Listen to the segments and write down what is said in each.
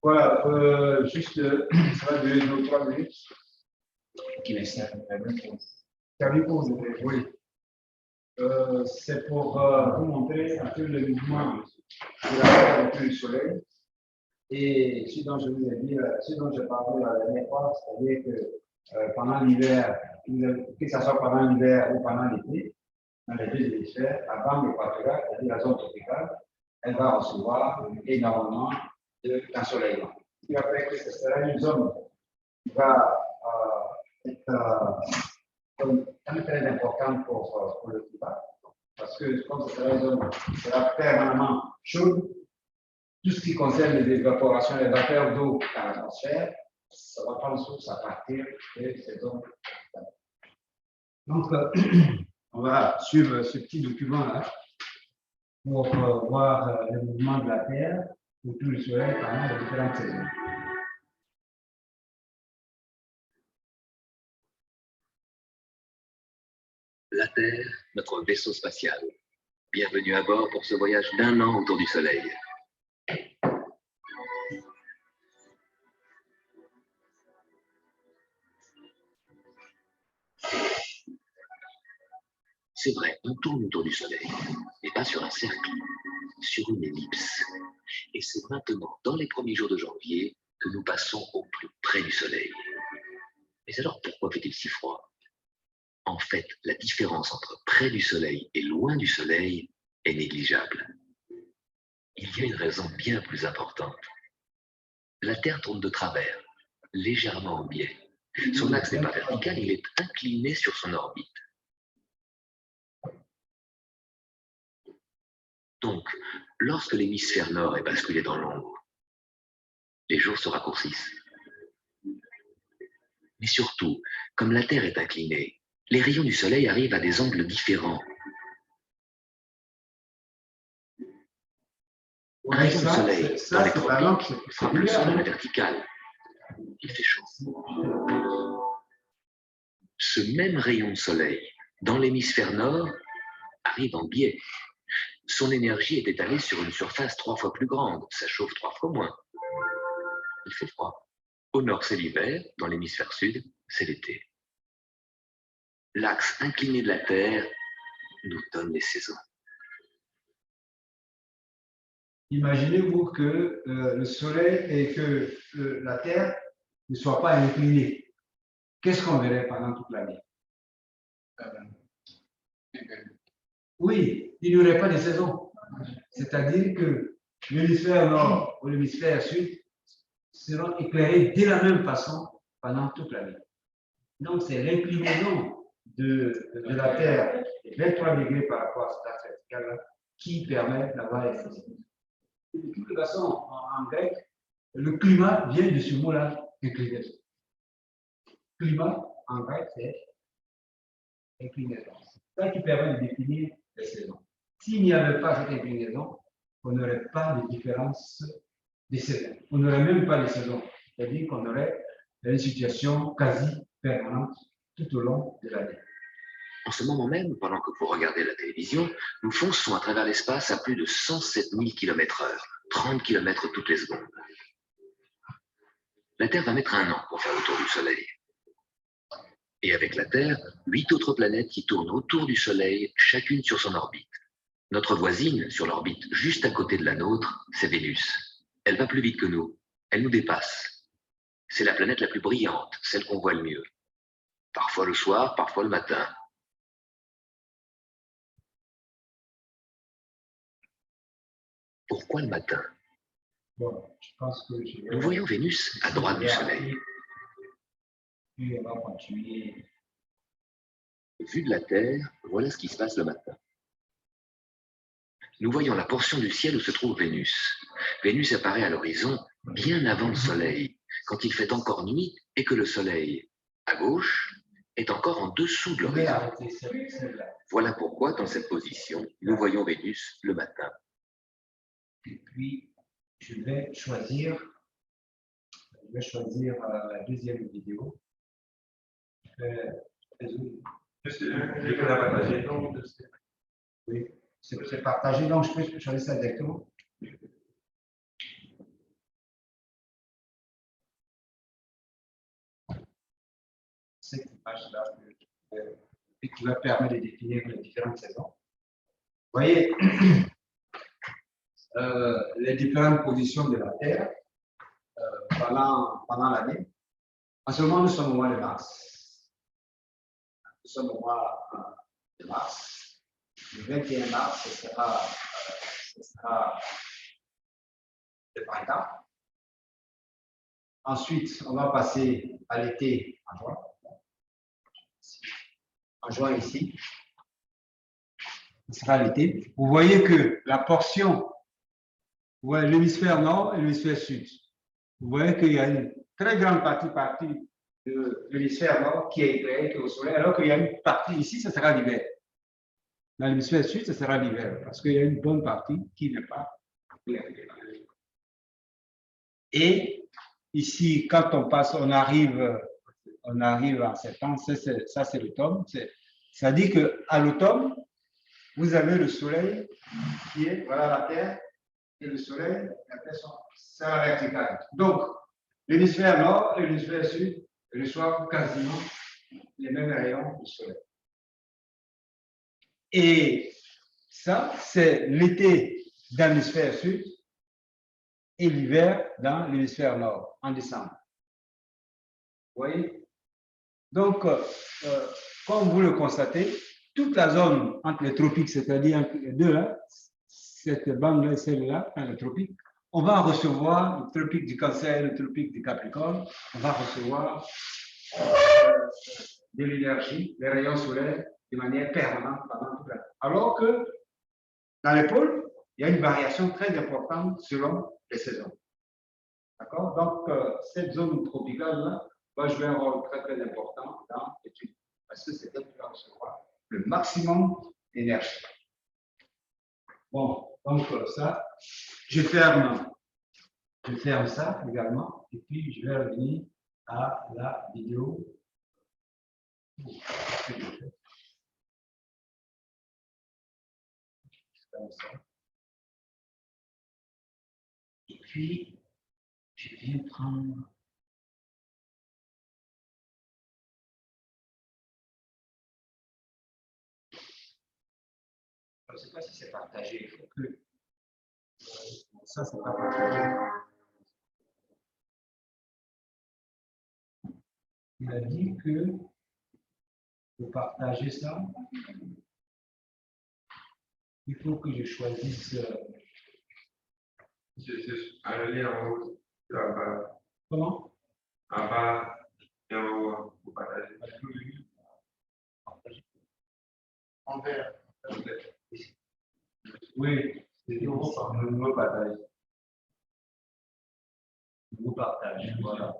Voilà, juste, ça va durer 2 ou 3 minutes. Qui laisse la pause. Oui. C'est pour vous montrer un peu le mouvement de la Terre autour du Soleil. Et ce dont je vous ai dit, ce dont je parlais la dernière fois, c'est-à-dire que pendant l'hiver, que ce soit pendant l'hiver ou pendant l'été, dans les deux hémisphères, la bande équatoriale, c'est-à-dire la zone tropicale, elle va recevoir énormément d'ensoleillement. Ce qui va faire que ce sera une zone qui va être très importante pour le climat, parce que comme ce sera une zone qui sera permanemment chaude, tout ce qui concerne les évaporations, les vapeurs d'eau dans l'atmosphère, ça va prendre source à partir de ces zones. Donc, on va suivre ce petit document-là pour voir le mouvement de la Terre autour du Soleil pendant les différentes saisons. La Terre, notre vaisseau spatial. Bienvenue à bord pour ce voyage d'1 an autour du Soleil. C'est vrai, on tourne autour du Soleil, mais pas sur un cercle, sur une ellipse. Et c'est maintenant, dans les premiers jours de janvier, que nous passons au plus près du Soleil. Mais alors, pourquoi fait-il si froid? En fait, la différence entre près du Soleil et loin du Soleil est négligeable. Il y a une raison bien plus importante. La Terre tourne de travers, légèrement en biais. Son axe n'est pas vertical, il est incliné sur son orbite. Donc, lorsque l'hémisphère nord est basculé dans l'ombre, les jours se raccourcissent. Mais surtout, comme la Terre est inclinée, les rayons du Soleil arrivent à des angles différents. Un rayon de soleil dans les tropiques frappe le sol à la verticale. Il fait chaud. Ce même rayon de soleil, dans l'hémisphère nord, arrive en biais. Son énergie est étalée sur une surface 3 fois plus grande. Ça chauffe 3 fois moins. Il fait froid. Au nord, c'est l'hiver. Dans l'hémisphère sud, c'est l'été. L'axe incliné de la Terre nous donne les saisons. Imaginez-vous que le Soleil et que la Terre ne soient pas inclinés. Qu'est-ce qu'on verrait pendant toute l'année? Oui, il n'y aurait pas de saison. C'est-à-dire que l'hémisphère nord ou l'hémisphère sud seront éclairés de la même façon pendant toute l'année. Donc, c'est l'inclinaison de la Terre de 23 degrés par rapport à cette axe verticale qui permet d'avoir les saisons. De toute façon, en grec, le climat vient de ce mot-là, inclinaison. Climat, en grec, c'est inclinaison. C'est ça qui permet de définir les saisons. S'il n'y avait pas cette inclinaison, on n'aurait pas de différence des saisons. On n'aurait même pas de saison. C'est-à-dire qu'on aurait une situation quasi permanente tout au long de l'année. En ce moment même, pendant que vous regardez la télévision, nous fonçons à travers l'espace à plus de 107 000 km/h, 30 km toutes les secondes. La Terre va mettre 1 an pour faire le tour du Soleil. Et avec la Terre, 8 autres planètes qui tournent autour du Soleil, chacune sur son orbite. Notre voisine, sur l'orbite juste à côté de la nôtre, c'est Vénus. Elle va plus vite que nous. Elle nous dépasse. C'est la planète la plus brillante, celle qu'on voit le mieux. Parfois le soir, parfois le matin. Pourquoi le matin? Bon, je pense que nous voyons Vénus à droite du Soleil. Puis on va continuer. Vu de la Terre, voilà ce qui se passe le matin. Nous voyons la portion du ciel où se trouve Vénus. Vénus apparaît à l'horizon bien avant le Soleil, quand il fait encore nuit et que le Soleil, à gauche, est encore en dessous de l'horizon. Voilà pourquoi, dans cette position, nous voyons Vénus le matin. Et puis, je vais choisir la deuxième vidéo. Je peux la partager. Oui, c'est partagé, donc je peux choisir ça directement. cette image-là qui va permettre de définir les différentes saisons. Vous voyez les différentes positions de la Terre pendant l'année. En ce moment, nous sommes au mois de mars. Nous sommes au mois de mars. Le 21 mars, ce sera le printemps. Ensuite, on va passer à l'été en juin. En juin ici, ce sera l'été. Vous voyez que la portion, vous voyez l'hémisphère nord et l'hémisphère sud. Vous voyez qu'il y a une très grande partie de l'hémisphère nord qui est éclairée au soleil, alors qu'il y a une partie ici, ce sera l'hiver. Dans l'hémisphère sud, ce sera l'hiver, parce qu'il y a une bonne partie qui n'est pas éclairée. Et ici, quand on arrive en septembre, ça c'est l'automne. Ça dit qu'à l'automne, vous avez le soleil qui est, voilà la Terre, et le soleil, la Terre, c'est la verticale. Donc, l'hémisphère nord et l'hémisphère sud reçoivent quasiment les mêmes rayons du soleil. Et ça, c'est l'été dans l'hémisphère sud et l'hiver dans l'hémisphère nord, en décembre. Vous voyez? Donc, comme vous le constatez, toute la zone entre les tropiques, c'est-à-dire entre les deux, là, cette bande-là et celle-là, dans les tropiques, on va recevoir le tropique du Cancer et le tropique du Capricorne, on va recevoir de l'énergie, les rayons solaires, de manière permanente pendant toute l'année. Alors que dans les pôles, il y a une variation très importante selon les saisons. D'accord? Donc, cette zone tropicale-là va jouer un rôle très, très important dans l'étude, parce que c'est elle qui va recevoir le maximum d'énergie. Bon, donc ça, je ferme ça également, et puis je vais revenir à la vidéo. Et puis, je viens prendre. Je ne sais pas si c'est partagé. Il faut que. Ça, c'est pas partagé. Il a dit que pour partager ça, il faut que je choisisse. Un lien en haut, là-bas. Comment? En bas et en haut, vous partagez. En vert. Oui, c'est le nouveau partage. Nouveau partage, voilà.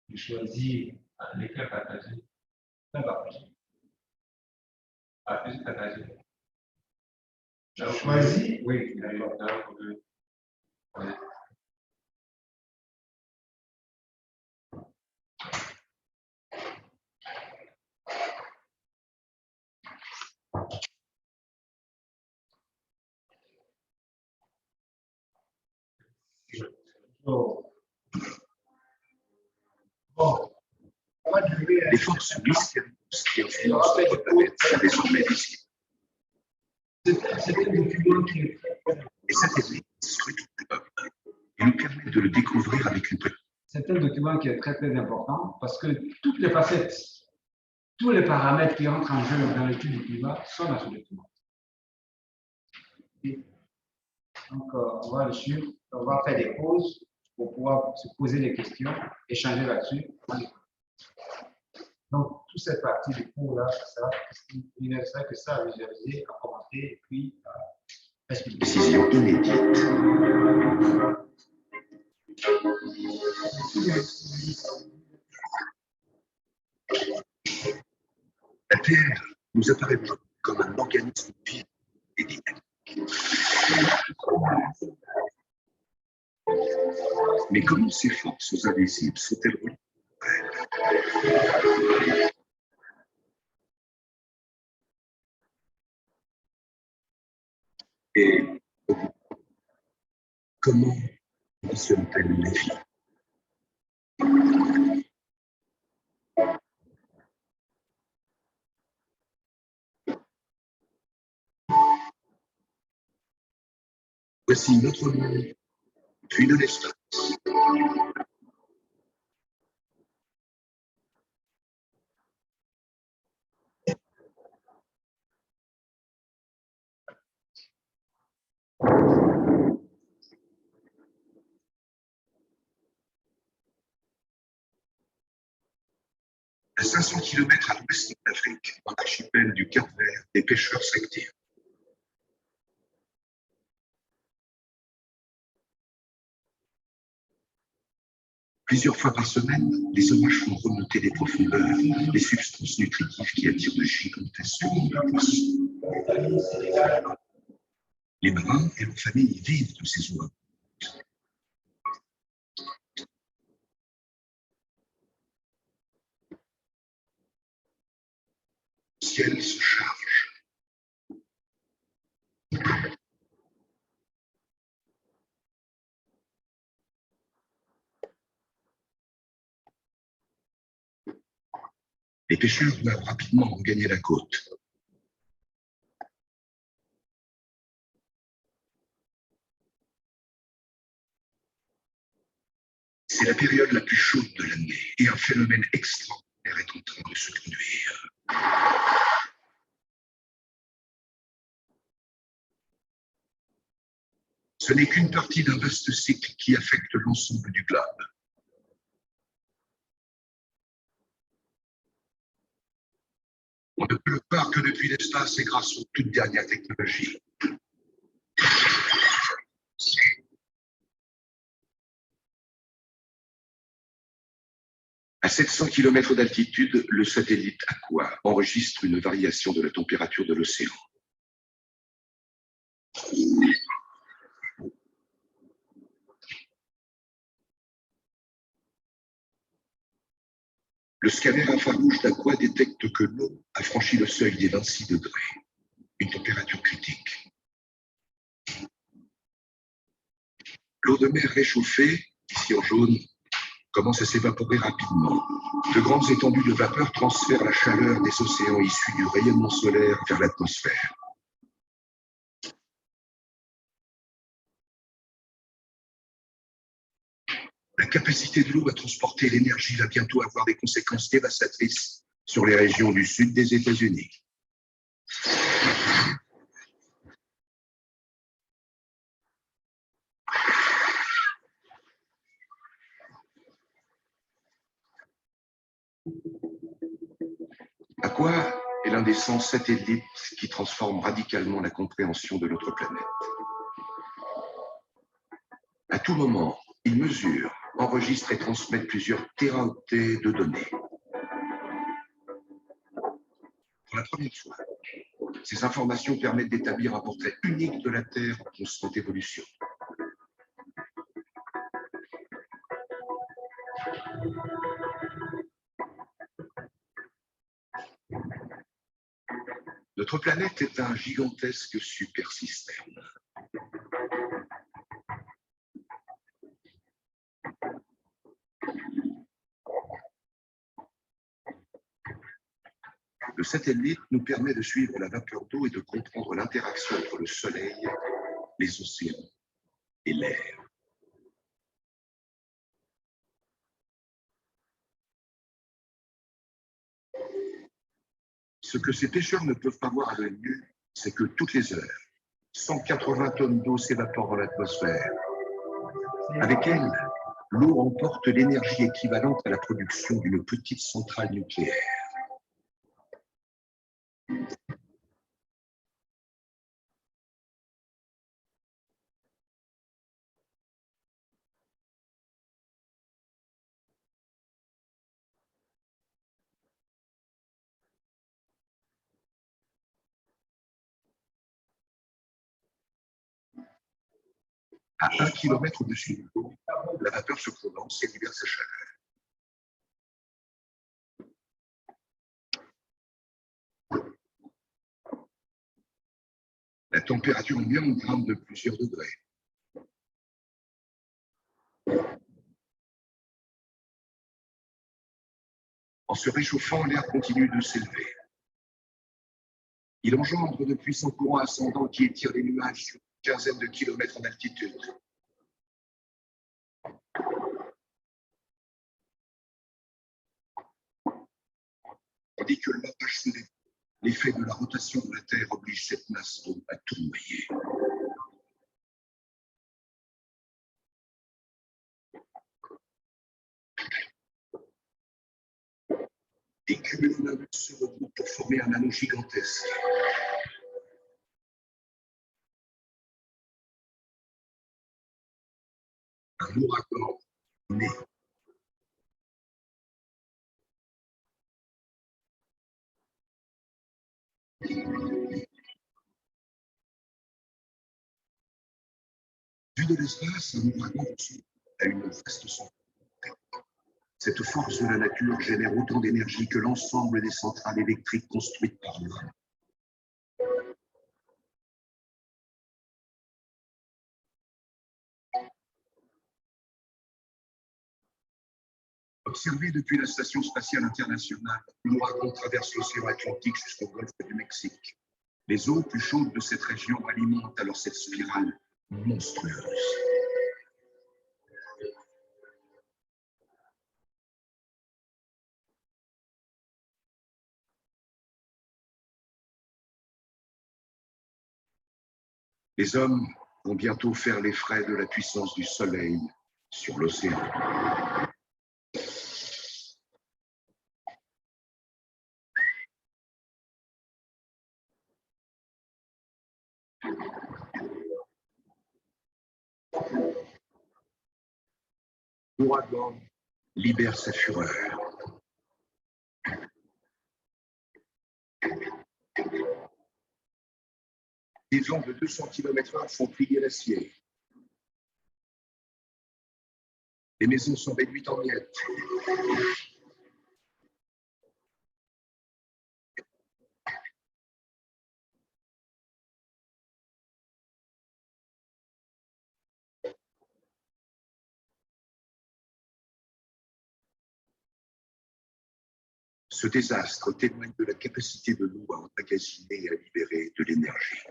Je choisis Lesquels partager? un partage. Ah, plus partager. Je choisis, oui, d'accord. Ouais. Bon. Les forces mystérieuses qui influencent notre planète sont désormais visibles. C'était le document qui est Et cet effet scrute le peuple et nous permet de le découvrir avec une précision. C'est un document qui est très, très important parce que toutes les facettes, tous les paramètres qui entrent en jeu dans l'étude du climat sont dans ce document. Et donc, on va le suivre, on va faire des pauses pour pouvoir se poser des questions, échanger là-dessus. Donc, toute cette partie du cours-là, il ne reste que ça à visualiser, à commenter et puis à expliquer. Décision inédite. La Terre nous apparaît comme un organisme vivant et dynamique. Mais comment ces forces invisibles sont-elles reliées? Et comment conditionnent-elles les vies? Voici notre monde, puis de l'espace. À 500 km à l'ouest de l'Afrique, dans l'archipel du Cap-Vert, des pêcheurs s'activent. Plusieurs fois par semaine, les hommages font remonter des profondeurs les substances nutritives qui attirent de gigantesques groupes de poissons. Les marins et leurs familles vivent de ces eaux. Le ciel se charge. Les pêcheurs doivent rapidement regagner la côte. C'est la période la plus chaude de l'année et un phénomène extraordinaire est en train de se produire. Ce n'est qu'une partie d'un vaste cycle qui affecte l'ensemble du globe. On ne peut le voir que depuis l'espace et grâce aux toutes dernières technologies. À 700 km d'altitude, le satellite Aqua enregistre une variation de la température de l'océan. Le scanner infrarouge d'Aqua détecte que l'eau a franchi le seuil des 26 degrés, une température critique. L'eau de mer réchauffée, ici en jaune, commence à s'évaporer rapidement. De grandes étendues de vapeur transfèrent la chaleur des océans issus du rayonnement solaire vers l'atmosphère. La capacité de l'eau à transporter l'énergie va bientôt avoir des conséquences dévastatrices sur les régions du sud des États-Unis. Aqua est l'un des 100 satellites qui transforment radicalement la compréhension de notre planète. À tout moment, il mesure, enregistre et transmet plusieurs téraoctets de données. Pour la première fois, ces informations permettent d'établir un portrait unique de la Terre en constante évolution. Notre planète est un gigantesque supersystème. Le satellite nous permet de suivre la vapeur d'eau et de comprendre l'interaction entre le Soleil, les océans et l'air. Ce que ces pêcheurs ne peuvent pas voir à l'œil nu, c'est que toutes les heures, 180 tonnes d'eau s'évaporent dans l'atmosphère. Avec elle, l'eau emporte l'énergie équivalente à la production d'une petite centrale nucléaire. À 1 km au-dessus de l'eau, la vapeur se condense et libère sa chaleur. La température ambiante grimpe de plusieurs degrés. En se réchauffant, l'air continue de s'élever. Il engendre de puissants courants ascendants qui étirent les nuages sur quinzaine de kilomètres en altitude. Tandis que le lapage se lève, l'effet de la rotation de la Terre oblige cette masse d'eau à tournoyer. Les cumulonimbus se regroupent pour former un anneau gigantesque. Un ouragan né. Vu de l'espace, un ouragan a une vaste centrale. Cette force de la nature génère autant d'énergie que l'ensemble des centrales électriques construites par l'homme. Observé depuis la Station spatiale internationale, l'ouragan traverse l'océan Atlantique jusqu'au golfe du Mexique. Les eaux plus chaudes de cette région alimentent alors cette spirale monstrueuse. Les hommes vont bientôt faire les frais de la puissance du Soleil sur l'océan. L'ouragan libère sa fureur. Des vents de 200 km/h font plier l'acier. Les maisons sont réduites en miettes. Ce désastre témoigne de la capacité de l'eau à emmagasiner et à libérer de l'énergie.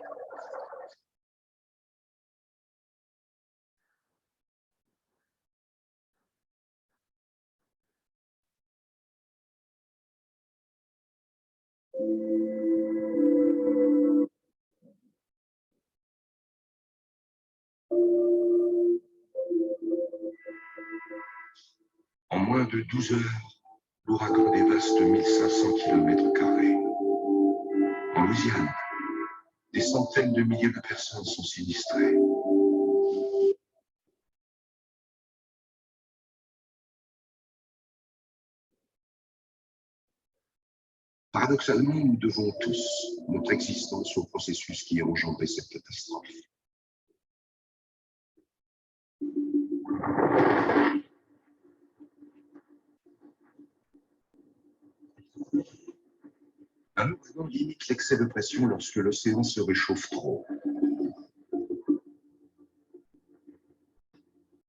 En moins de 12 heures, l'ouragan dévaste 1500 km². En Louisiane, des centaines de milliers de personnes sont sinistrées. Paradoxalement, nous devons tous notre existence au processus qui a engendré cette catastrophe. Un ouragan limite l'excès de pression lorsque l'océan se réchauffe trop.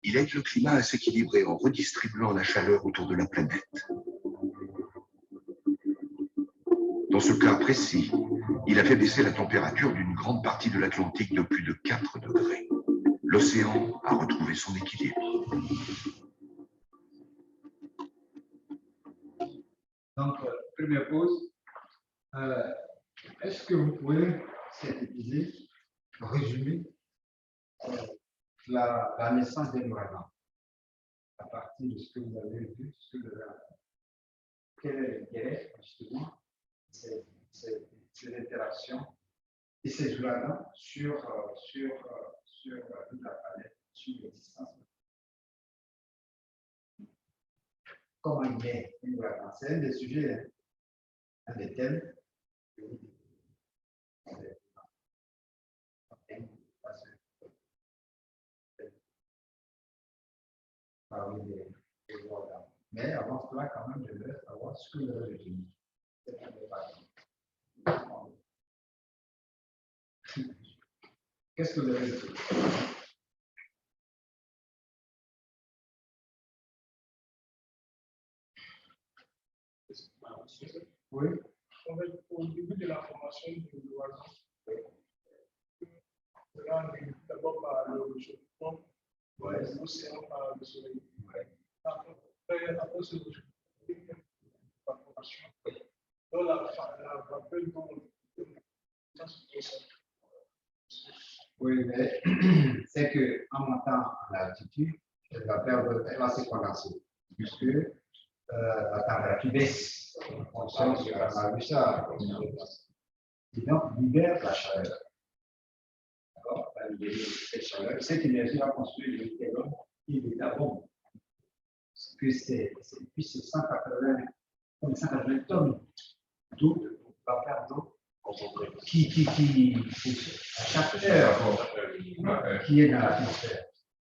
Il aide le climat à s'équilibrer en redistribuant la chaleur autour de la planète. Dans ce cas précis, il a fait baisser la température d'une grande partie de l'Atlantique de plus de 4 degrés. L'océan a retrouvé son équilibre. Donc, première pause. Est-ce que vous pouvez synthétiser, résumer la naissance des ouragans à partir de ce que vous avez vu, ce que vous avez appris? Quel est l'intérêt, justement, de ces interactions et ces ouragans sur toute la planète, sur l'existence? Comment il est un ouragan? C'est un des sujets, un des thèmes que vous parmi les ouragans. Mais avant cela, quand même, je voudrais savoir ce que vous avez retenu. Qu'est-ce que vous avez retenu? Oui. En fait, au début de la formation de l'ouragan, D'abord par le réchauffement, l'océan par le soleil. Après ce réchauffement, l'évaporation. Dans la vapeur d'eau, oui, mais c'est qu'en montant en altitude, elle va se condenser, puisque la température baisse. On a vu ça. Et donc, libère la chaleur. D'accord? Va libérer cette chaleur. Cette énergie va construire le météore qui est déjà bon. Parce que c'est 180 tonnes d'eau, de vapeur d'eau, qui, à chaque heure, qui est dans l'atmosphère.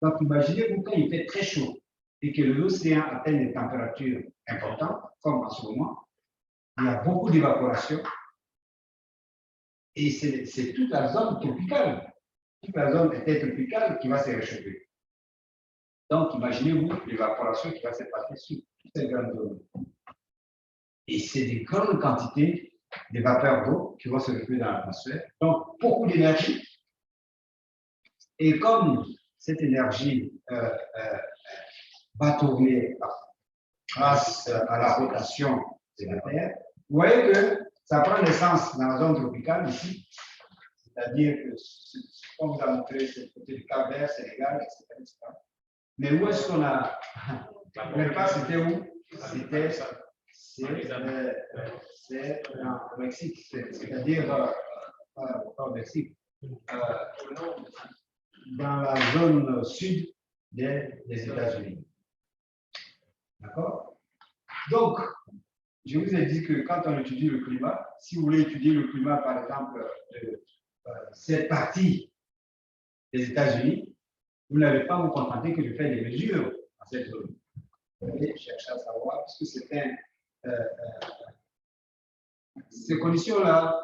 Donc, imaginez-vous quand il fait très chaud et que l'océan atteint des températures importantes, comme en ce moment, il y a beaucoup d'évaporation et c'est toute la zone tropicale. Toute la zone intertropicale qui va se réchauffer. Donc, imaginez-vous l'évaporation qui va se passer sur toutes ces grandes zones. Et c'est des grandes quantités de vapeurs d'eau qui vont se retrouver dans l'atmosphère. Donc, beaucoup d'énergie. Et comme cette énergie va tourner grâce à la rotation de la Terre, vous voyez que ça prend naissance dans la zone tropicale ici. C'est-à-dire que, comme vous a montré, c'est le côté du Cap-Vert, Sénégal, etc. Mais où est-ce qu'on a. Le pas, c'était où? C'est dans le Mexique, c'est-à-dire pas au Mexique, dans la zone sud des États-Unis. D'accord? Donc, je vous ai dit que quand on étudie le climat, si vous voulez étudier le climat, par exemple, de cette partie des États-Unis, vous n'allez pas vous contenter que de faire des mesures à cette zone. Vous allez chercher à savoir, puisque c'est ces conditions-là,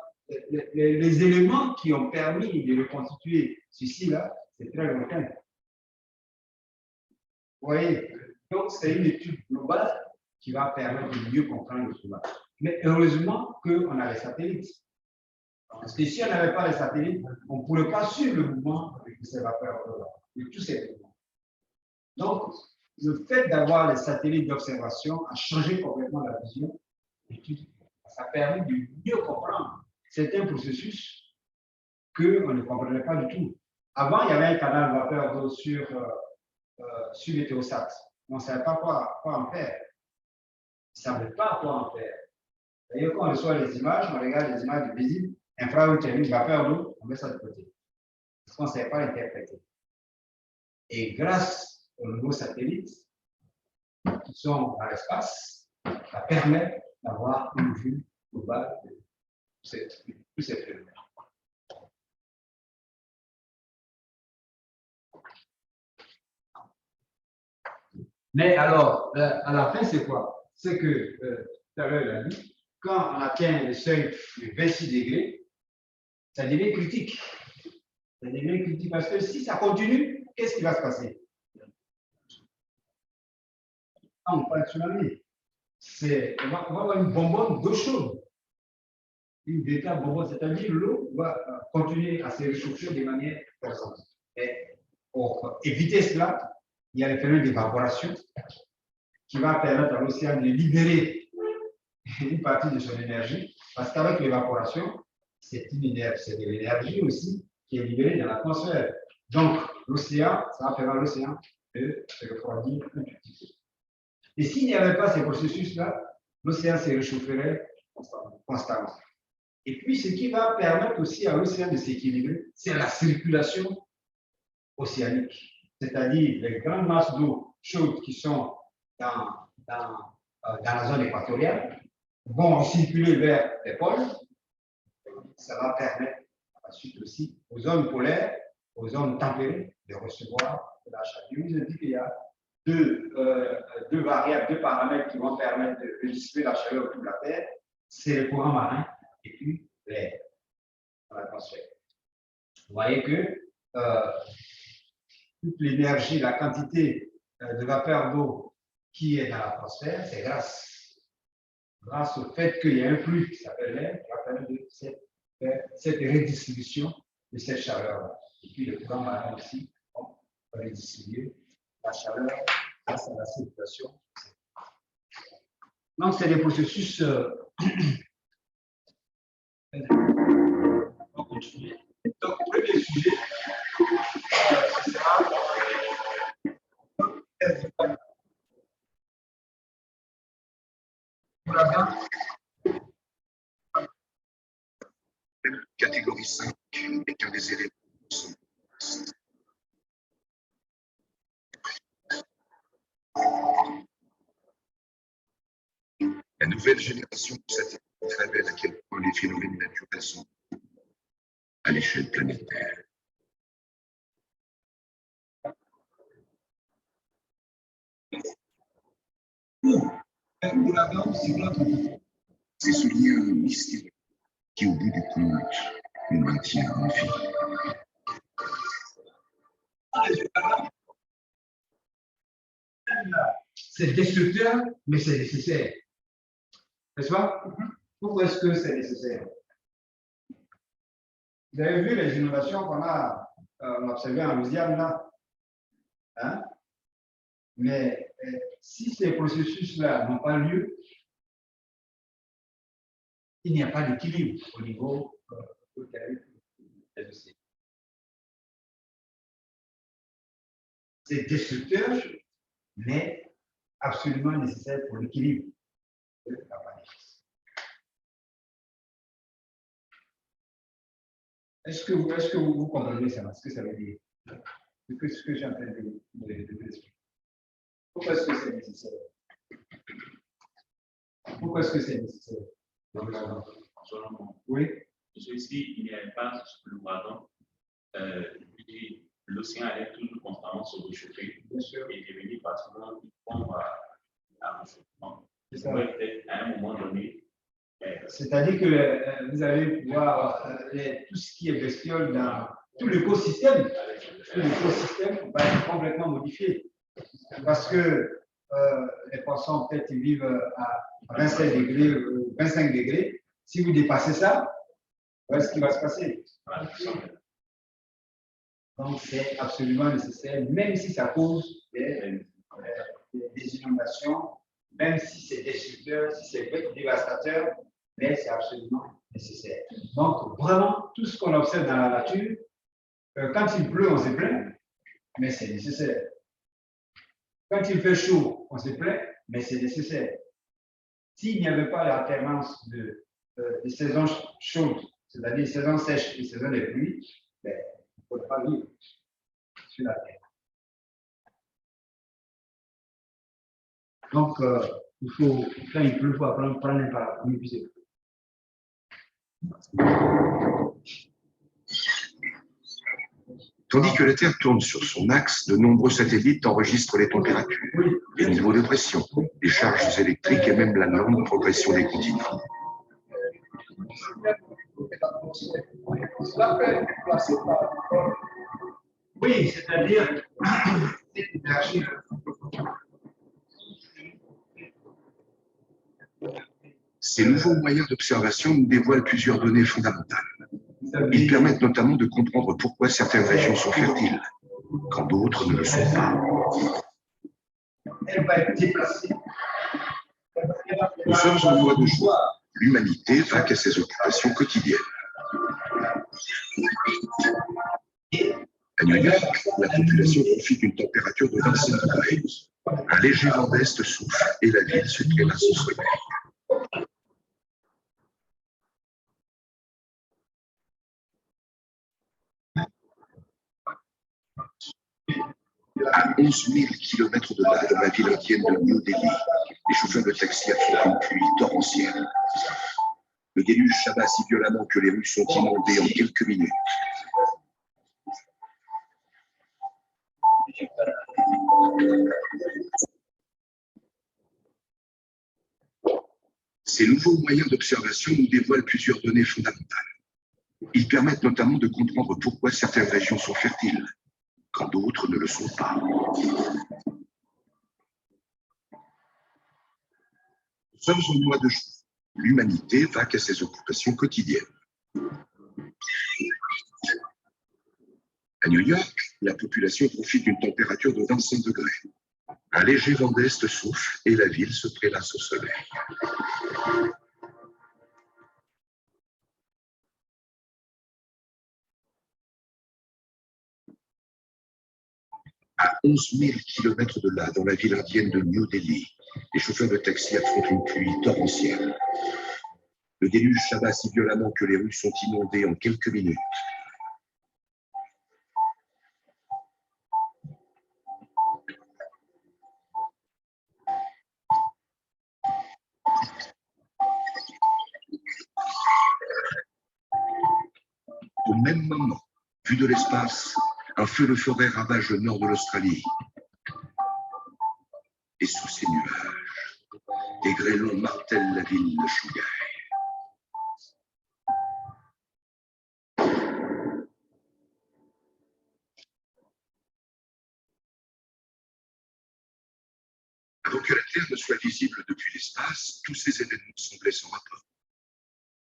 les éléments qui ont permis de reconstituer ceci-là, c'est très lointain. Vous voyez, donc c'est une étude globale qui va permettre de mieux comprendre le climat. Mais heureusement qu'on a les satellites. Parce que si on n'avait pas les satellites, on ne pourrait pas suivre le mouvement de ces vapeurs-là, de tous ces mouvements. Donc, le fait d'avoir les satellites d'observation a changé complètement la vision d'étude. Ça permet de mieux comprendre certains processus qu'on ne comprenait pas du tout. Avant, il y avait un canal vapeur d'eau sur Météosat. On ne savait pas quoi en faire. On ne savait pas quoi en faire. D'ailleurs, quand on reçoit les images, on regarde les images visibles, infrarouge thermique, vapeur d'eau, on met ça de côté. Parce qu'on ne savait pas l'interpréter. Et grâce aux nouveaux satellites qui sont dans l'espace, ça permet d'avoir une vue globale de tous ces phénomènes. Mais alors, à la fin, c'est quoi? C'est que, tout à l'heure, il a dit, quand on atteint le seuil de 26 degrés, ça devient critique. Ça devient critique parce que si ça continue, qu'est-ce qui va se passer? On parle de tsunami. On va avoir une bonbonne d'eau chaude. Une véritable bonbonne, c'est-à-dire l'eau va continuer à se réchauffer de manière constante. Et pour éviter cela, il y a le phénomène d'évaporation qui va permettre à l'océan de libérer une partie de son énergie, parce qu'avec l'évaporation, c'est de l'énergie aussi qui est libérée dans l'atmosphère. Donc, l'océan, ça va permettre à l'océan de se refroidir un petit peu. Et s'il n'y avait pas ces processus-là, l'océan se réchaufferait constamment. Et puis, ce qui va permettre aussi à l'océan de s'équilibrer, c'est la circulation océanique. C'est-à-dire les grandes masses d'eau chaude qui sont dans la zone équatoriale vont circuler vers les pôles. Ça va permettre ensuite aussi aux zones polaires, aux zones tempérées, de recevoir de la chaleur. Je vous ai dit qu'il y a deux variables, deux paramètres qui vont permettre de redistribuer la chaleur autour de la Terre. C'est le courant marin et puis l'air dans l'atmosphère. Vous voyez que toute l'énergie, la quantité de vapeur d'eau qui est dans l'atmosphère, c'est grâce au fait qu'il y a un flux qui s'appelle l'air qui va permettre cette redistribution de cette chaleur-là. Et puis le courant marins aussi, on va redistribuer la chaleur grâce à la circulation. Donc, c'est des processus. On continue. Donc, premier sujet, ce sera Catégorie 5 n'est qu'un des éléments. La nouvelle génération de satellites révèle à quel point les phénomènes naturels sont à l'échelle planétaire. C'est ce lien mystérieux qui, au bout du compte, nous maintient en vie. C'est destructeur, mais c'est nécessaire. N'est-ce pas? Pourquoi est-ce que c'est nécessaire? Vous avez vu les innovations qu'on a observées en Louisiane là? Hein? Mais si ces processus-là n'ont pas lieu, il n'y a pas d'équilibre au niveau des océans. C'est destructeur, mais absolument nécessaire pour l'équilibre de la planète. Est-ce que vous comprenez ça, ce que ça veut dire? Ce que j'ai en train de vous expliquer. Pourquoi est-ce que c'est nécessaire? Pourquoi est-ce que c'est nécessaire? Oui. Ici, il n'y avait pas l'ouragan. L'océan allait toujours constamment se réchauffer et devenir pratiquement à réchauffement. Peut-être à un moment donné. C'est-à-dire que vous allez pouvoir tout ce qui est bestiole dans tout l'écosystème va être complètement modifié. Parce que les poissons, peut-être, ils vivent à 25 degrés, 25 degrés. Si vous dépassez ça, voilà ce qui va se passer. Donc, c'est absolument nécessaire, même si ça cause des inondations, même si c'est destructeur, si c'est dévastateur, mais c'est absolument nécessaire. Donc, vraiment, tout ce qu'on observe dans la nature, quand il pleut, on se plaint, mais c'est nécessaire. Quand il fait chaud, on se plaint, mais c'est nécessaire. S'il n'y avait pas l'alternance de saisons chaudes, c'est-à-dire des saisons sèches et des saisons de pluie, ben, il ne faut pas vivre sur la Terre. Donc, il faut, quand il pleut, il faut apprendre à prendre un parapluie, puis c'est tout. Tandis que la Terre tourne sur son axe, de nombreux satellites enregistrent les températures, les niveaux de pression, les charges électriques et même la lente progression des continents. Oui, c'est-à-dire cette énergie. Ces nouveaux moyens d'observation nous dévoilent plusieurs données fondamentales. Ils permettent notamment de comprendre pourquoi certaines régions sont fertiles, quand d'autres ne le sont pas. Elle va être déplacée. Nous sommes en mois de juin. L'humanité vaque à ses occupations quotidiennes. À New York, la population profite d'une température de 27 degrés. Un léger vent d'est souffle et la ville se prélasse au soleil. À 11 000 km de là, dans la ville indienne de New Delhi, les chauffeurs de taxi affrontent une pluie torrentielle. Le déluge s'abat si violemment que les rues sont inondées en quelques minutes. Ces nouveaux moyens d'observation nous dévoilent plusieurs données fondamentales. Ils permettent notamment de comprendre pourquoi certaines régions sont fertiles, quand d'autres ne le sont pas. Nous sommes au mois de juin. L'humanité vaque à ses occupations quotidiennes. À New York, la population profite d'une température de 25 degrés. Un léger vent d'est souffle et la ville se prélasse au soleil. À 11 000 km de là, dans la ville indienne de New Delhi, les chauffeurs de taxi affrontent une pluie torrentielle. Le déluge s'abat si violemment que les rues sont inondées en quelques minutes. Au même moment, vu de l'espace, un feu de forêt ravage le nord de l'Australie. Et sous ces nuages, des grêlons martèlent la ville de Shanghai. Avant que la Terre ne soit visible depuis l'espace, tous ces événements semblaient sans rapport.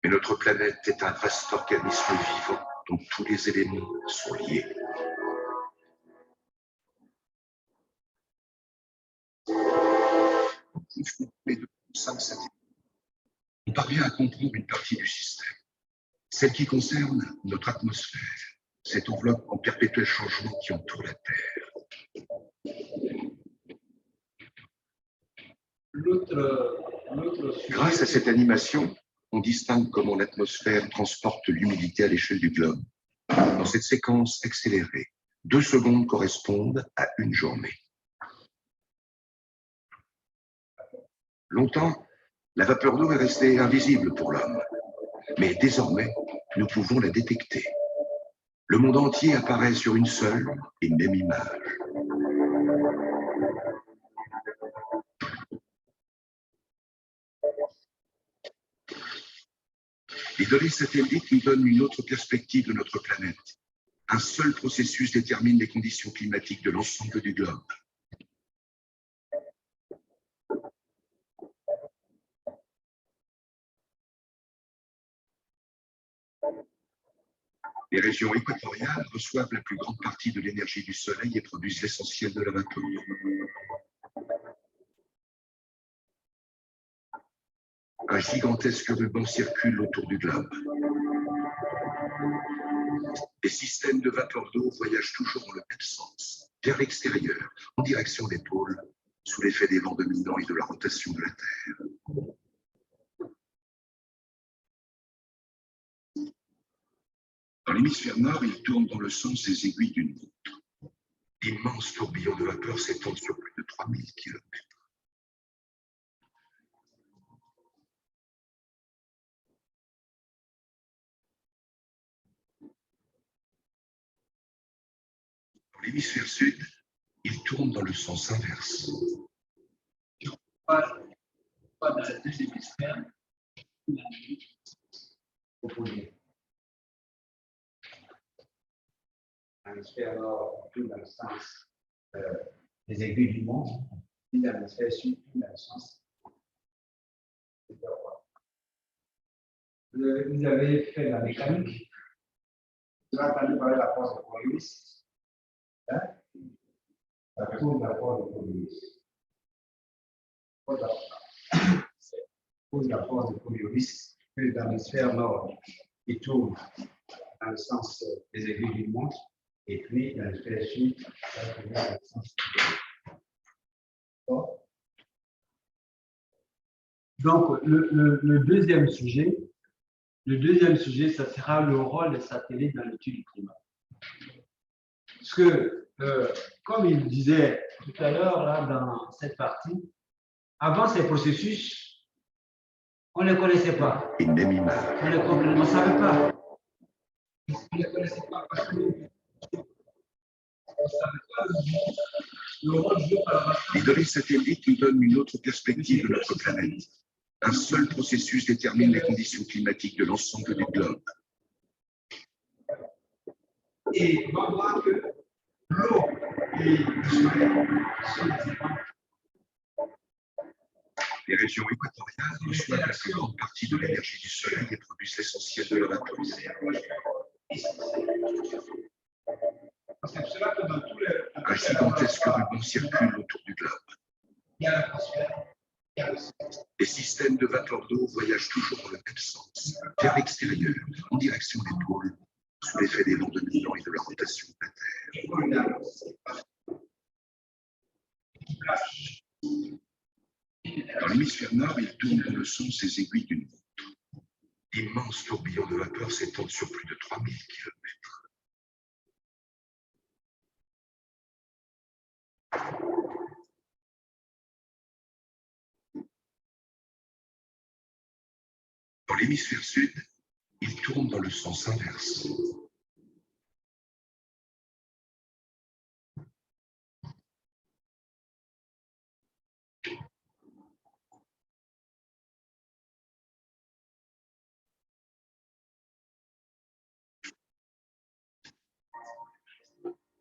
Mais notre planète est un vaste organisme vivant dont tous les éléments sont liés. On parvient à comprendre une partie du système, celle qui concerne notre atmosphère, cette enveloppe en perpétuel changement qui entoure la Terre. Grâce à cette animation, on distingue comment l'atmosphère transporte l'humidité à l'échelle du globe. Dans cette séquence accélérée, 2 secondes correspondent à une journée. Longtemps, la vapeur d'eau est restée invisible pour l'homme. Mais désormais, nous pouvons la détecter. Le monde entier apparaît sur une seule et même image. Les données satellites nous donnent une autre perspective de notre planète. Un seul processus détermine les conditions climatiques de l'ensemble du globe. Les régions équatoriales reçoivent la plus grande partie de l'énergie du Soleil et produisent l'essentiel de la vapeur. Un gigantesque ruban circule autour du globe. Les systèmes de vapeur d'eau voyagent toujours dans le même sens, vers l'extérieur, en direction des pôles, sous l'effet des vents dominants et de la rotation de la Terre. Dans l'hémisphère nord, ils tournent dans le sens des aiguilles d'une montre. D'immenses tourbillons de vapeur s'étendent sur plus de 3000 km. Dans l'hémisphère sud, ils tournent dans le sens inverse. Pas dans les deux hémisphères opposés. L'hémisphère nord, tout dans le sens des aiguilles du monde, et dans l'hémisphère sud, tout dans le sens des parois. Vous avez fait la mécanique. Vous avez entendu parler de la force de Coriolis. Hein? La tour de la force de Coriolis. Cause la force de Coriolis que dans l'hémisphère nord, il tourne dans le sens des aiguilles du monde, et puis dans l'hémisphère sud, il va dans le sens des aiguilles. Donc, le deuxième sujet, ça sera le rôle des satellites dans l'étude du climat. Parce que, comme il disait tout à l'heure, là, dans cette partie, avant ces processus, on ne les connaissait pas. Une même image. On ne savait pas. On ne les connaissait pas parce que on ne savait pas le rôle joué par la. Les données satellites nous donnent une autre perspective de notre planète. Un seul processus détermine les conditions climatiques de l'ensemble du globe. Et on va voir que l'eau et le soleil sont des éléments. Les régions équatoriales reçoivent la plus grande partie de l'énergie du Soleil et produisent l'essentiel de la vapeur. C'est cela que dans tous les. Un gigantesque ruban circule autour du globe. Il y a l'atmosphère, il y a le ciel. Les systèmes de vapeur d'eau voyagent toujours dans le même sens, vers l'extérieur, en direction des pôles, sous l'effet des vents dominants et de la rotation de la Terre. Et formidable, c'est parfait. Flash. Dans l'hémisphère nord, il tourne dans le sens des aiguilles d'une montre. D'immenses tourbillons de vapeur s'étendent sur plus de 3000 km. Dans l'hémisphère sud, il tourne dans le sens inverse.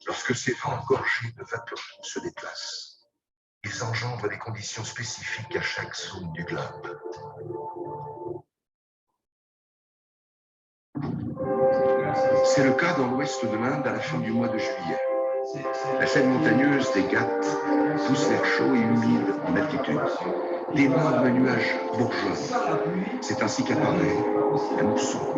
Lorsque ces vents engorgés de vapeur se déplacent, ils engendrent des conditions spécifiques à chaque zone du globe. C'est le cas dans l'ouest de l'Inde à la fin du mois de juillet. La chaîne montagneuse des Ghats pousse l'air chaud et humide en altitude. D'énormes nuages bourgeonnent. C'est ainsi qu'apparaît la mousson.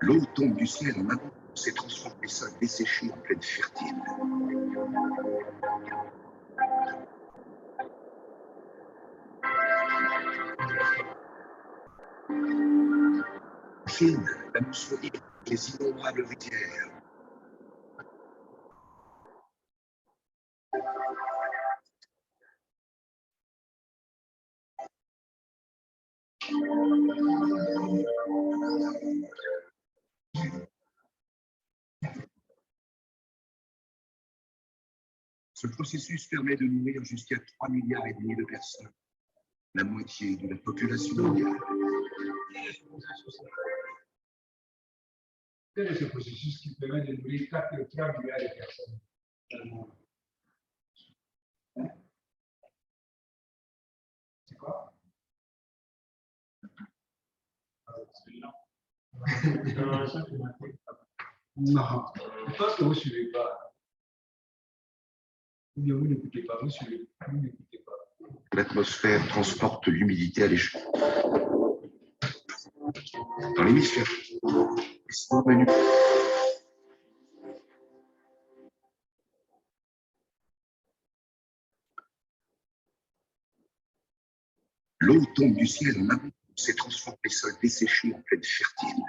L'eau tombe du ciel en abondance et transforme les sols desséchés en plaines fertiles. En Chine, la mousson irrigue les innombrables rivières. Ce processus permet de nourrir jusqu'à 3,5 milliards de personnes, la moitié de la population mondiale. Quel est ce processus qui permet de nourrir 4,3 milliards de personnes dans le monde? Hein? C'est quoi? Non, je pense que vous ne suivez pas. Vous n'écoutez pas, vous suivez, vous n'écoutez pas. L'atmosphère transporte l'humidité à l'échelle. Dans l'hémisphère, l'eau tombe du ciel en abondance et transforme les sols desséchés en plaines fertiles.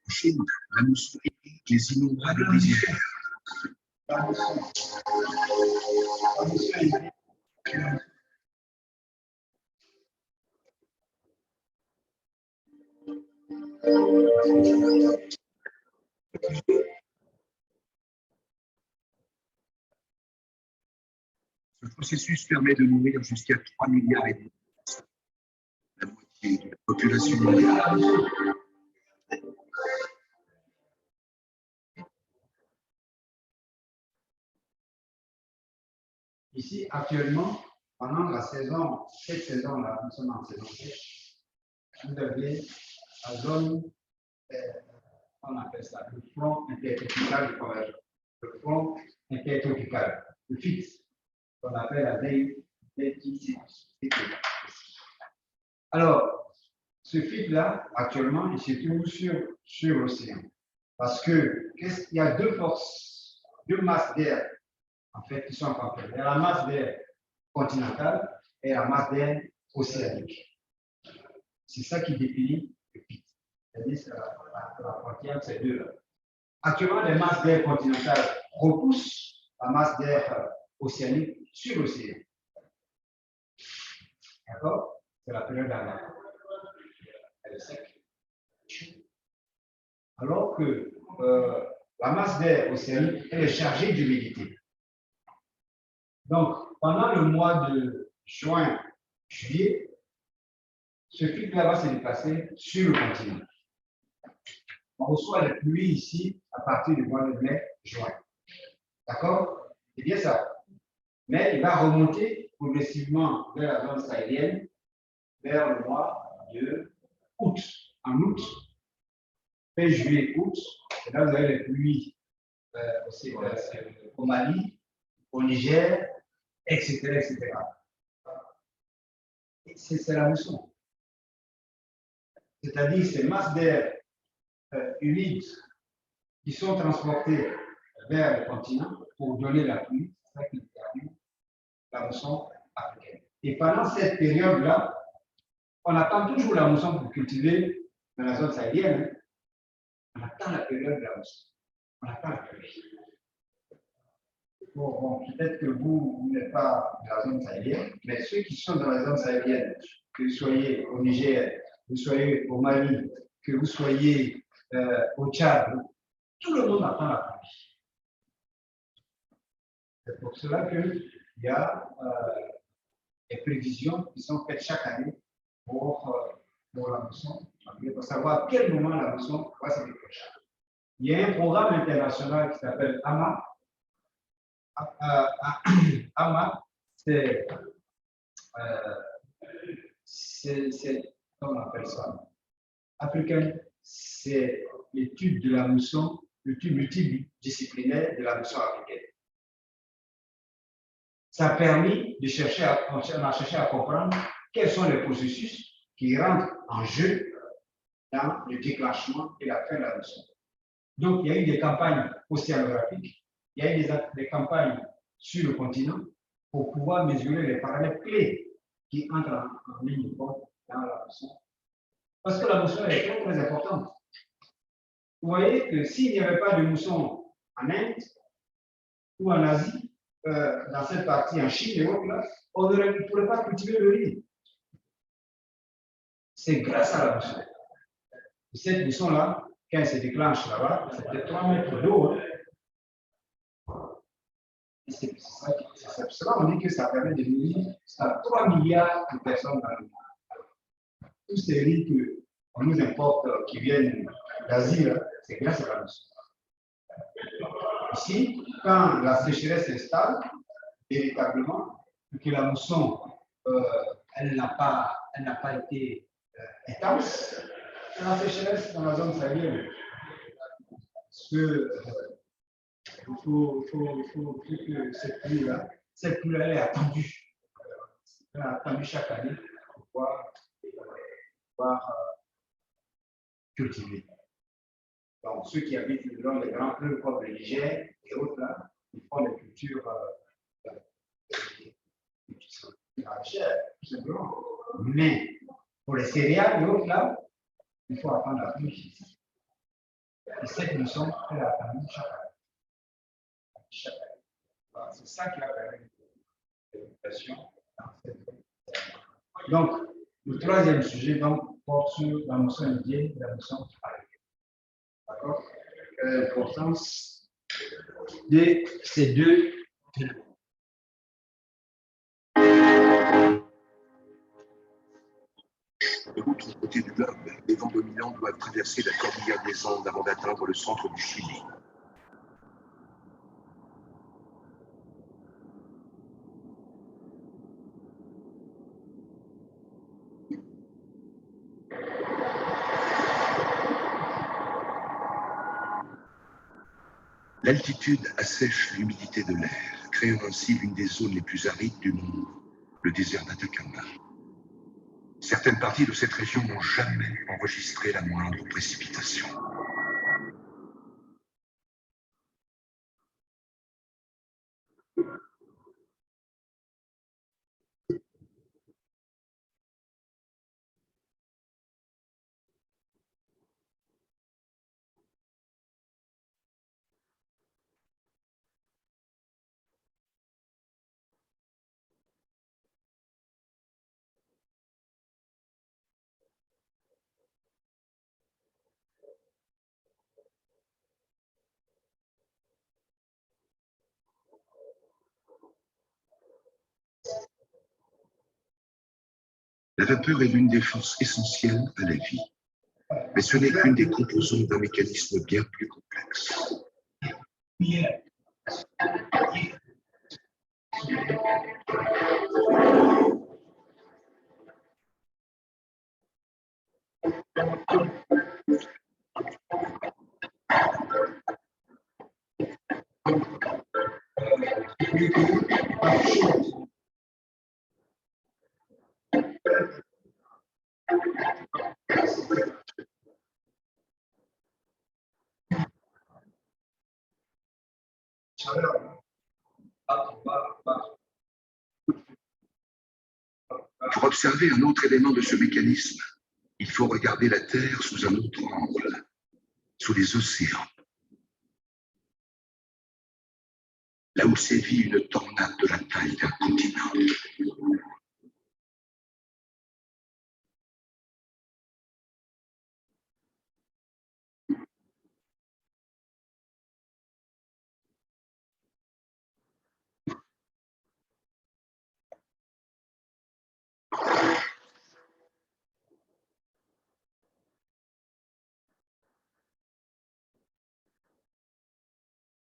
En Chine, la mousson irrigue les innombrables rizières. Ce processus permet de nourrir jusqu'à 3,5 milliards de personnes, la moitié de la population mondiale. Ici, actuellement, pendant la saison, cette saison-là, nous sommes en saison sèche, vous avez la zone, on appelle ça le front intertropical du convergent, le front intertropical, le fixe, qu'on appelle la DIC. Alors, ce fixe-là, actuellement, il se trouve sur l'océan. Parce que il y a deux forces, deux masses d'air, en fait, qui sont en conflit. Il y a la masse d'air continentale et la masse d'air océanique. C'est ça qui définit le fixe. C'est-à-dire la frontière de ces deux-là. Actuellement, les masses d'air continentales repoussent la masse d'air océanique sur l'océan. D'accord? C'est la période d'Anna. Elle est sec. Alors que la masse d'air océanique, elle est chargée d'humidité. Donc, pendant le mois de juin, juillet, ce pic-là va se déplacer sur le continent. On reçoit les pluies ici à partir du mois de mai, juin. D'accord? C'est bien ça. Mais il va remonter progressivement vers la zone sahélienne vers le mois de août. En août, fin juillet, août, et là vous avez les pluies au Mali, au Niger, etc. etc. C'est la mousson. C'est-à-dire ces masses d'air humides qui sont transportées vers le continent pour donner la pluie, c'est ça qui détermine la mousson africaine. Et pendant cette période-là, on attend toujours la mousson pour cultiver dans la zone sahélienne. On attend la période de la mousson. On attend la période. Bon, peut-être que vous n'êtes pas dans la zone sahélienne, mais ceux qui sont dans la zone sahélienne, que vous soyez au Niger, que vous soyez au Mali, que vous soyez au Tchad, tout le monde attend la pluie. C'est pour cela qu'il y a des prévisions qui sont faites chaque année pour la mousson, pour savoir à quel moment la mousson va se déclencher. Il y a un programme international qui s'appelle AMA. AMA, c'est comment on appelle ça? Africain, c'est l'étude de la mousson, l'étude multidisciplinaire de la mousson africaine. Ça a permis de chercher à comprendre quels sont les processus qui rentrent en jeu dans le déclenchement et la fin de la mousson. Donc, il y a eu des campagnes océanographiques, il y a eu des campagnes sur le continent pour pouvoir mesurer les paramètres clés qui entrent en ligne de compte dans la mousson. Parce que la mousson est très, très importante. Vous voyez que s'il n'y avait pas de mousson en Inde ou en Asie, dans cette partie, en Chine et autres, là, on ne pourrait pas cultiver le riz. C'est grâce à la mousson. Et cette mousson-là, quand elle se déclenche là-bas, c'était 3 mètres d'eau. C'est pour cela qu'on dit que ça permet de nourrir 3 milliards de personnes dans le monde. Tous ces riz qu'on nous importe, qui viennent d'Asie, c'est grâce à la mousson. Ici, quand la sécheresse s'installe, véritablement, que la mousson, elle n'a pas été intense, la sécheresse dans la zone sahélienne. Parce que il faut que cette pluie-là, elle est attendue. Elle est attendue chaque année pour pouvoir cultiver. Donc, ceux qui habitent le long des grands fleuves comme le Niger et autres, là, ils font des cultures maraîchères, tout simplement. Mais pour les céréales et autres, là, il faut attendre la pluie. Et cette mousson, elle est attendue chaque année. Voilà, c'est ça qui a permis l'éducation dans cette zone. Donc, le troisième sujet donc, porte sur la mousson indienne et la mousson africaine. D'accord? L'importance de ces deux. De l'autre côté du globe, les vents dominants doivent traverser la cordillère des Andes avant d'atteindre le centre du Chili. L'altitude assèche l'humidité de l'air, créant ainsi l'une des zones les plus arides du monde, le désert d'Atacama. Certaines parties de cette région n'ont jamais enregistré la moindre précipitation. La vapeur est l'une des forces essentielles à la vie, mais ce n'est qu'une des composantes d'un mécanisme bien plus complexe. Pour observer un autre élément de ce mécanisme, il faut regarder la Terre sous un autre angle, sous les océans. Là où sévit une tornade de la taille d'un continent.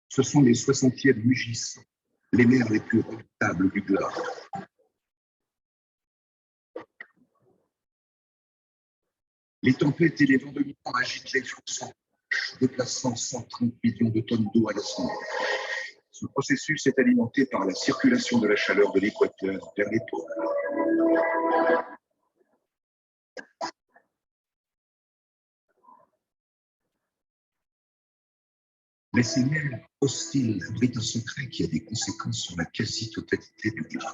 Ce sont les 60e mugissants, les mers les plus redoutables du globe. Les tempêtes et les vents de vent agitent les flots sans relâche, déplaçant 130 millions de tonnes d'eau à la semaine. Ce processus est alimenté par la circulation de la chaleur de l'équateur vers les pôles. Mais ces mers hostiles abritent un secret qui a des conséquences sur la quasi-totalité du globe.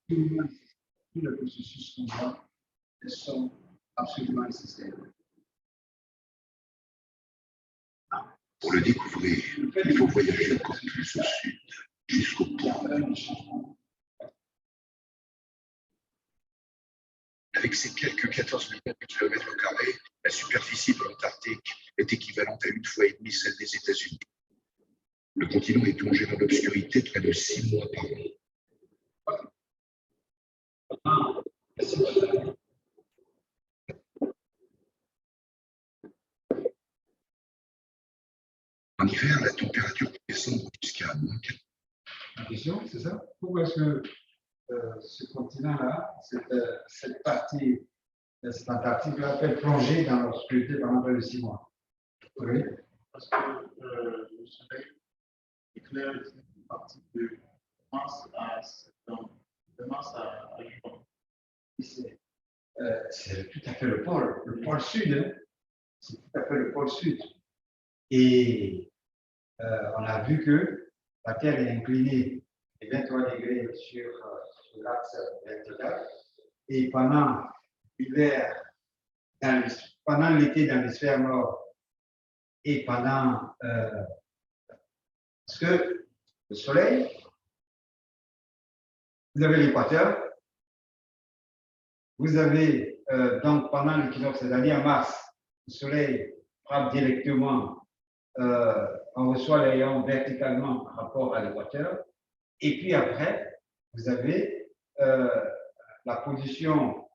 Tout le processus qu'on voit, elles sont absolument nécessaires. Pour le découvrir, il faut voyager encore plus au sud, jusqu'au pôle. Avec ses quelques 14 millions de kilomètres carrés, la superficie de l'Antarctique est équivalente à 1,5 fois celle des États-Unis. Le continent est plongé dans l'obscurité près de 6 mois par an. En hiver, la température peut descendre jusqu'à -4. La question, c'est ça? Pourquoi est-ce que ce continent-là, cette partie, cette Antarctique-là, peut plonger dans l'obscurité pendant près de 6 mois? Oui. Parce que le soleil éclaire une partie de mars à septembre, de mars à juin. C'est tout à fait le pôle sud. Hein? C'est tout à fait le pôle sud. Et on a vu que la Terre est inclinée de 23 degrés sur l'axe vertical. Et pendant l'hiver, pendant l'été dans l'hémisphère nord et pendant. Parce que le soleil, vous avez l'équateur, vous avez donc pendant l'équinoxe, c'est-à-dire en mars, le soleil frappe directement. On reçoit les rayons verticalement par rapport à l'équateur. Et puis après, vous avez la position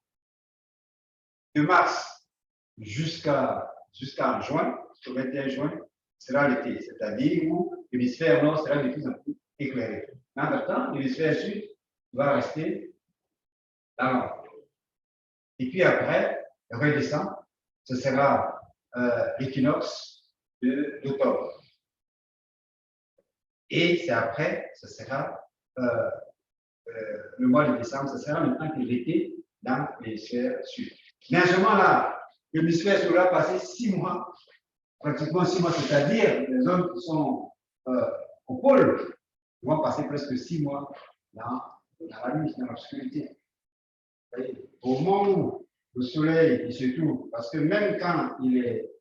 de mars jusqu'à juin, jusqu'au 21 juin, sera l'été, c'est-à-dire où l'hémisphère nord sera de plus en plus éclairé. En même temps, l'hémisphère sud va rester là. Et puis après, redescend, ce sera l'équinoxe d'octobre. Et c'est après, ce sera le mois de décembre, ce sera maintenant que l'été dans l'hémisphère sud. Mais à ce moment-là, l'hémisphère sud va passer 6 mois, pratiquement 6 mois, c'est-à-dire les zones qui sont au pôle vont passer presque 6 mois dans la nuit, dans l'obscurité. Au moment où le soleil, et surtout, parce que même quand il est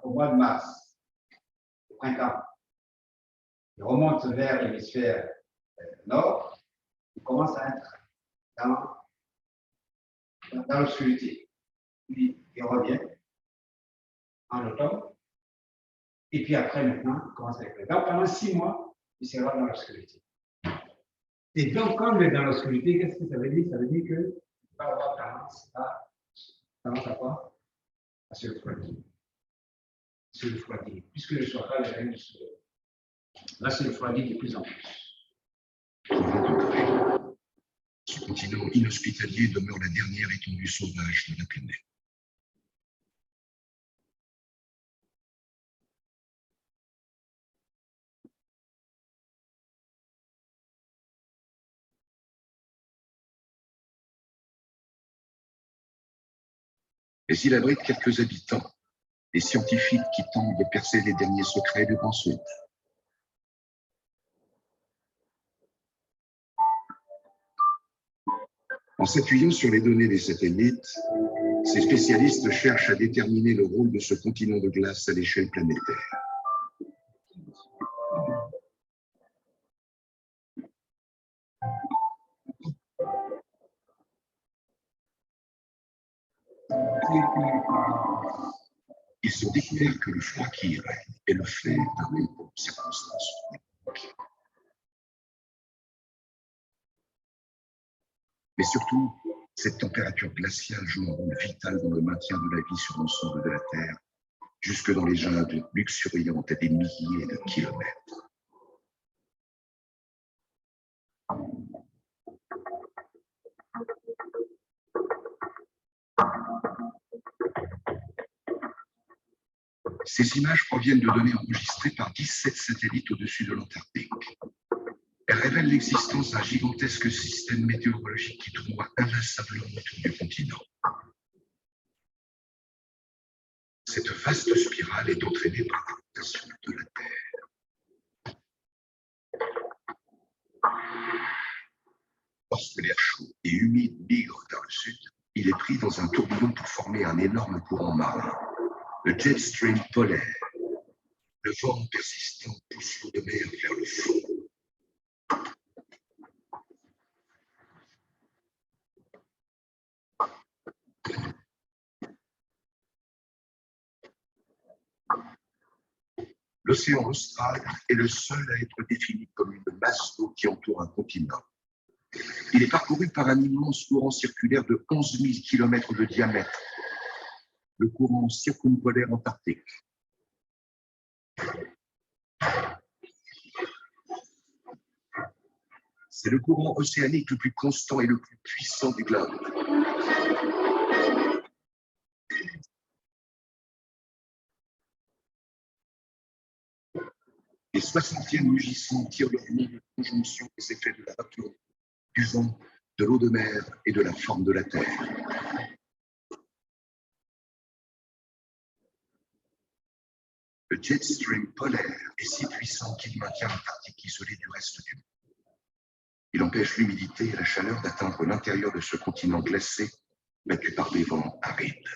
au mois de mars, au printemps, il remonte vers l'hémisphère nord, il commence à être dans l'obscurité. Puis il revient en automne, et puis après, maintenant, il commence à éclairer. Donc pendant 6 mois, il sera dans l'obscurité. Et donc, quand on est dans l'obscurité, qu'est-ce que ça veut dire? Ça veut dire que va avoir tendance à quoi? À se refroidir. Puisque le soir, les règnes se va se refroidir de plus en plus. Ce continent inhospitalier demeure la dernière étendue sauvage de la planète. Mais il abrite quelques habitants, les scientifiques qui tentent de percer les derniers secrets du grand saut. En s'appuyant sur les données des satellites, ces spécialistes cherchent à déterminer le rôle de ce continent de glace à l'échelle planétaire. Ils ont découvert que le froid qui y règne est le fait d'un nombre de circonstances. Mais surtout, cette température glaciale joue un rôle vital dans le maintien de la vie sur l'ensemble de la Terre, jusque dans les jungles luxuriantes à des milliers de kilomètres. Ces images proviennent de données enregistrées par 17 satellites au-dessus de l'Antarctique. Elles révèlent l'existence d'un gigantesque système météorologique qui tournoie inlassablement autour du continent. Cette vaste spirale est entraînée par la rotation de la Terre. Lorsque l'air chaud et humide migre vers le sud, il est pris dans un tourbillon pour former un énorme courant marin, le jet stream polaire. Le vent persistant pousse l'eau de mer vers le fond. L'océan austral est le seul à être défini comme une masse d'eau qui entoure un continent. Il est parcouru par un immense courant circulaire de 11 000 km de diamètre, le courant circumpolaire antarctique. C'est le courant océanique le plus constant et le plus puissant du globe. Les 60e mugissants tirent leur nom de conjonction des effets de la vapeur, du vent, de l'eau de mer et de la forme de la Terre. Le jet stream polaire est si puissant qu'il maintient l'Antarctique isolé du reste du monde. Il empêche l'humidité et la chaleur d'atteindre l'intérieur de ce continent glacé, battu par des vents arides.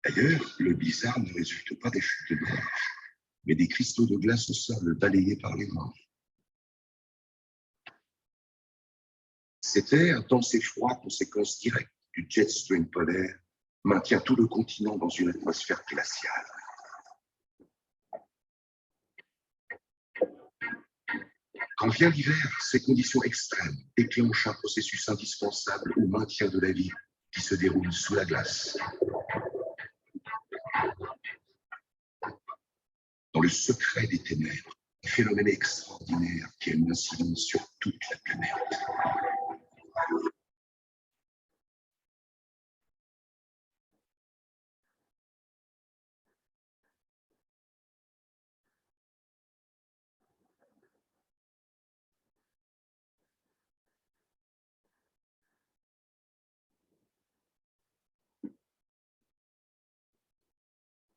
D'ailleurs, le blizzard ne résulte pas des chutes de neige, mais des cristaux de glace au sol balayés par les vents. Cet air, dans ses froids, conséquences directes du jet stream polaire, maintient tout le continent dans une atmosphère glaciale. Quand vient l'hiver, ces conditions extrêmes déclenchent un processus indispensable au maintien de la vie qui se déroule sous la glace. Dans le secret des ténèbres, un phénomène extraordinaire qui a une incidence sur toute la planète.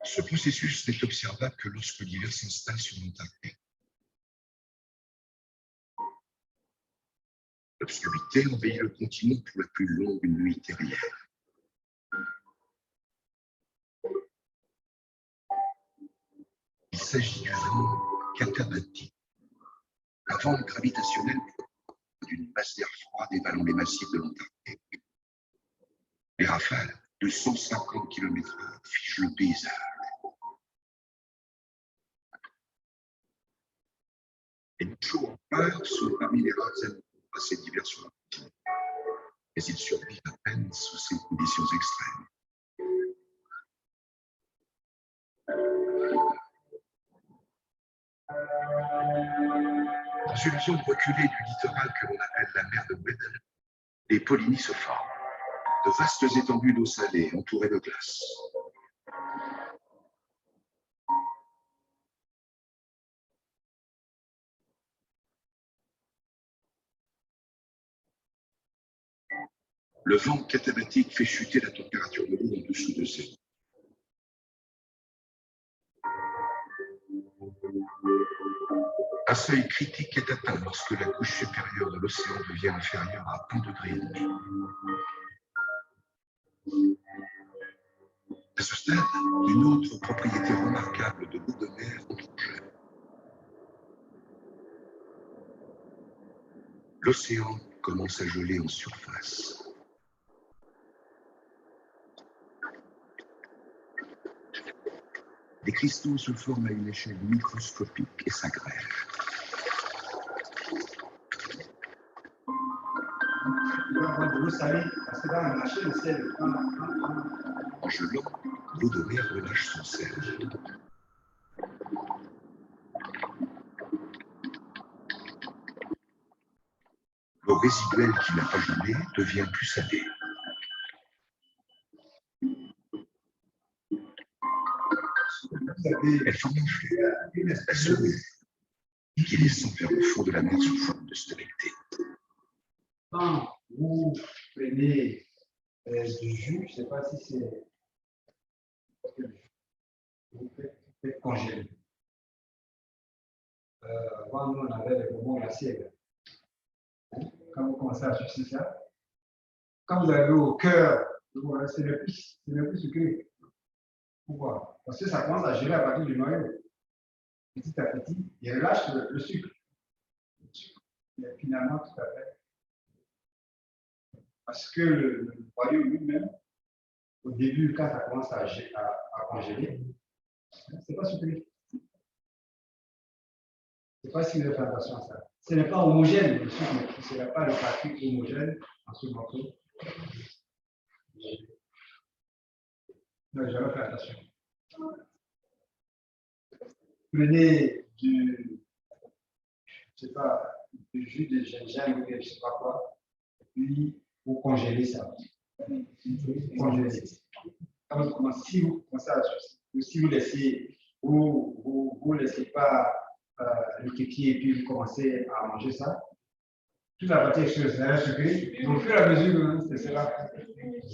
Ce processus n'est observable que lorsque l'hiver s'installe sur l'Antarctique. L'obscurité envahit le continent pour la plus longue nuit terrienne. Il s'agit du vent Kakavati, un vent gravitationnel d'une masse d'air froid dévalant les massifs de l'Antarctique. Les rafales de 150 km/h figent le paysage. Les mouchots en peur sont parmi les rares animaux à cette diversion. Mais ils survivent à peine sous ces conditions extrêmes. Dans une zone reculée du littoral que l'on appelle la mer de Weddell, les polynies se forment, de vastes étendues d'eau salée entourées de glace. Le vent katabatique fait chuter la température de l'eau en dessous de zéro. Un seuil critique est atteint lorsque la couche supérieure de l'océan devient inférieure à 1 degré et demi. À ce stade, une autre propriété remarquable de l'eau de mer entre en jeu. L'océan commence à geler en surface. Des cristaux se forment à une échelle microscopique et s'agrègent. En gelant, l'eau de mer relâche son sel. L'eau résiduelle qui n'a pas gelé devient plus salée. Elle forme un flux, elle se mue, et qui descend vers le fond de la mer sous forme de stalactite. Quand vous prenez du jus, je ne sais pas si c'est. Vous faites congeler. Avant, nous, on avait les bonbons glacés. Quand vous commencez à sucer ça, quand vous arrivez au cœur, c'est le plus sucré. Pourquoi? Parce que ça commence à geler à partir du noyau. Petit à petit, il relâche le sucre. Et finalement, tout à fait. Parce que le noyau lui-même, au début, quand ça commence à congeler, c'est pas sucré. Je ne sais pas si vous faites attention à ça. Ce n'est pas homogène, le sucre, ce n'est pas le parti homogène en ce morceau. Donc, je vais faire attention. Prenez du jus de gingembre ou je ne sais pas quoi, et puis vous congélez ça. Congélez. Si vous commencez à si vous laissez, vous laissez pas le kéki et puis vous commencez à manger ça, toute la partie extérieure sucrée, au fur et à mesure, c'est cela.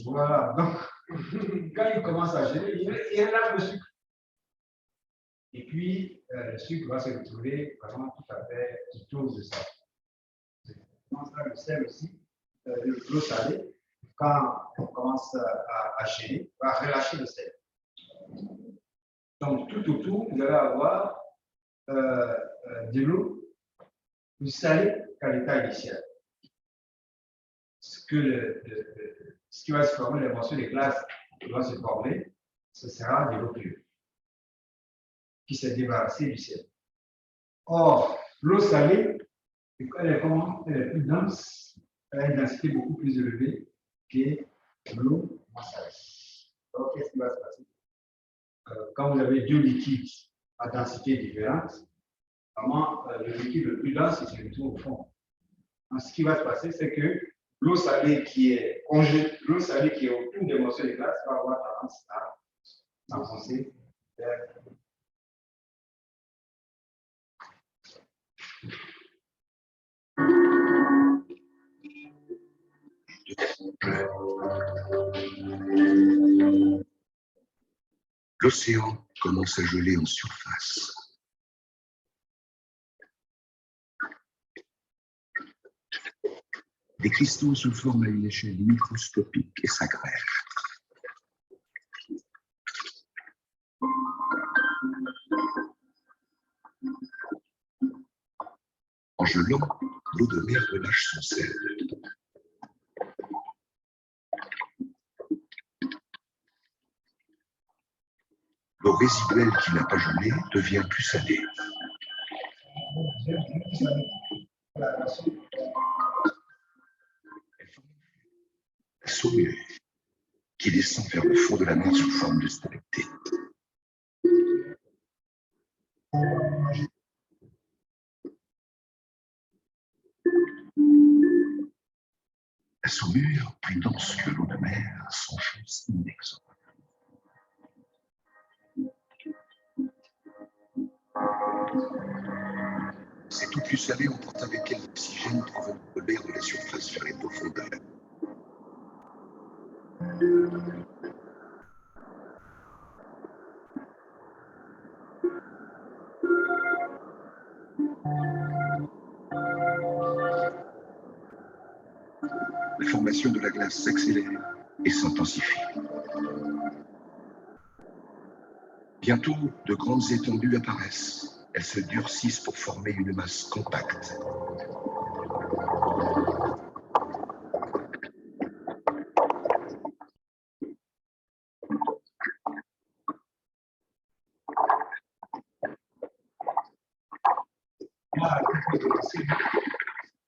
Voilà. Donc, quand il commence à geler, il relâche le sucre. Et puis, le sucre va se retrouver vraiment tout à fait tout de ça. Le sel aussi, l'eau salée, quand on commence à geler, va relâcher le sel. Donc, tout autour, vous allez avoir de l'eau plus salée qu'à l'état initial. Ce qui va se former, les morceaux de glace qui vont se former, ce sera de l'eau pure qui s'est débarrassée du sel. Or, l'eau salée, elle est plus dense, elle a une densité beaucoup plus élevée que l'eau salée. Alors, qu'est-ce qui va se passer? Quand vous avez deux liquides à densité différente, vraiment, le liquide le plus dense, il se retrouve au fond. Donc, ce qui va se passer, c'est que l'eau salée qui est l'eau salée qui est autour des morceaux de glace va avoir tendance à s'enfoncer vers L'océan commence à geler en surface. Des cristaux se forment à une échelle microscopique et s'agrègent. En gelant, l'eau de mer relâche son sel. résiduel qui n'a pas gelé devient plus salé. La saumure qui descend vers le fond de la mer sous forme de stalactite. La saumure, plus dense que l'eau de mer, s'enfonce inexorablement. Cette eau plus salée emporte avec elle l'oxygène provenant de l'air de la surface vers les profondeurs. La formation de la glace s'accélère et s'intensifie. Bientôt, de grandes étendues apparaissent. Elles se durcissent pour former une masse compacte.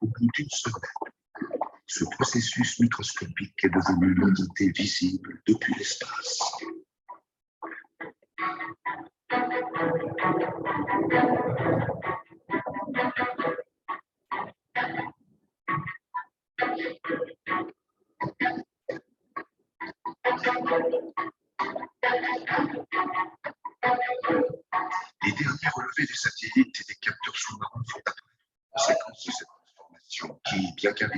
Au bout d'une semaine, ce processus microscopique est devenu l'entité visible depuis l'espace. Les derniers relevés des satellites et des capteurs sous-marins font apparaître les conséquences de cette transformation qui, bien qu'invisible,